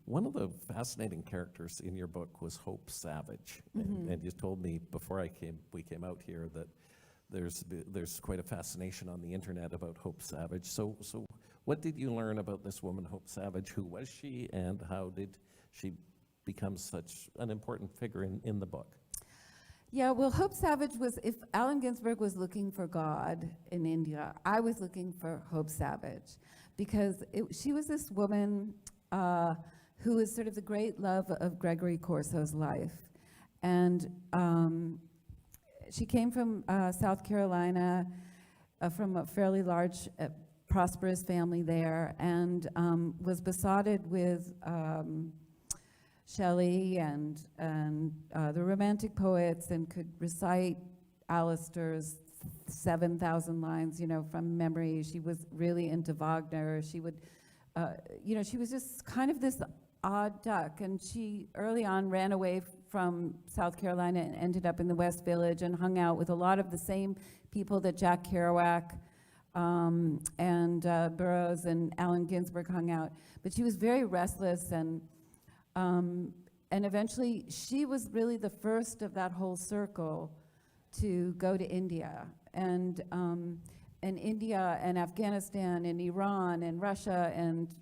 One of the fascinating characters in your book was Hope Savage, and you told me before we came out here that there's quite a fascination on the internet about Hope Savage. So what did you learn about this woman, Hope Savage? Who was she, and how did she become such an important figure in the book? Yeah, well, Hope Savage was, if Allen Ginsberg was looking for God in India, I was looking for Hope Savage, because she was this woman who was sort of the great love of Gregory Corso's life. And she came from South Carolina, from a fairly large, prosperous family there, and was besotted with Shelley and the Romantic poets, and could recite Alistair's 7,000 lines, from memory. She was really into Wagner. She would, she was just kind of this odd duck, and she early on ran away from South Carolina and ended up in the West Village and hung out with a lot of the same people that Jack Kerouac and Burroughs and Allen Ginsberg hung out. But she was very restless, and eventually she was really the first of that whole circle to go to India. And India and Afghanistan and Iran and Russia and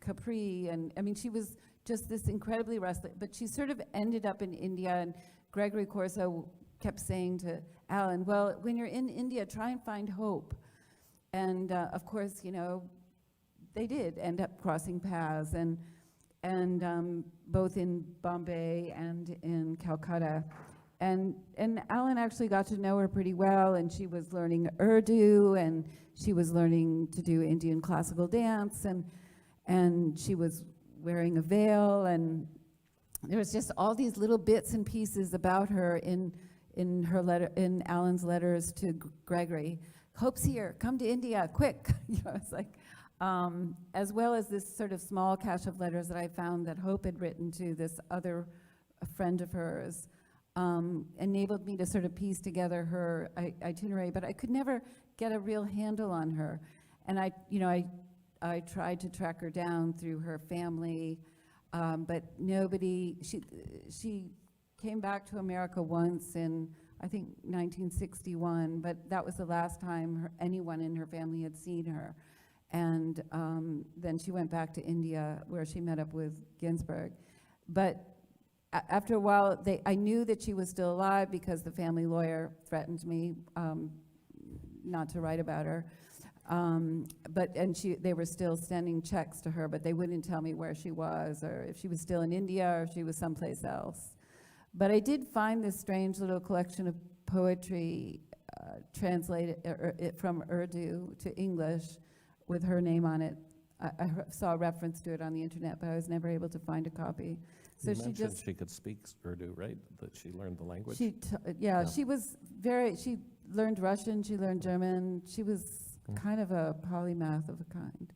Capri, and I mean, she was just this incredibly restless, but she sort of ended up in India, and Gregory Corso kept saying to Allen, well, when you're in India, try and find hope. And of course, they did end up crossing paths, and both in Bombay and in Calcutta. And Allen actually got to know her pretty well, and she was learning Urdu, and she was learning to do Indian classical dance, and she was wearing a veil, and there was just all these little bits and pieces about her in her letter, in Allen's letters to Gregory. Hope's here, come to India, quick. It's like, as well as this sort of small cache of letters that I found that Hope had written to this other friend of hers, enabled me to sort of piece together her itinerary, but I could never get a real handle on her. And I tried to track her down through her family, but nobody, she came back to America once in, I think, 1961, but that was the last time anyone in her family had seen her. And then she went back to India, where she met up with Ginsberg. But after a while, I knew that she was still alive because the family lawyer threatened me not to write about her. They were still sending checks to her, but they wouldn't tell me where she was, or if she was still in India, or if she was someplace else. But I did find this strange little collection of poetry translated from Urdu to English with her name on it. I saw a reference to it on the internet, but I was never able to find a copy. So you mentioned she could speak Urdu, right? That she learned the language? Yeah, she learned Russian, she learned German. She was kind of a polymath of a kind.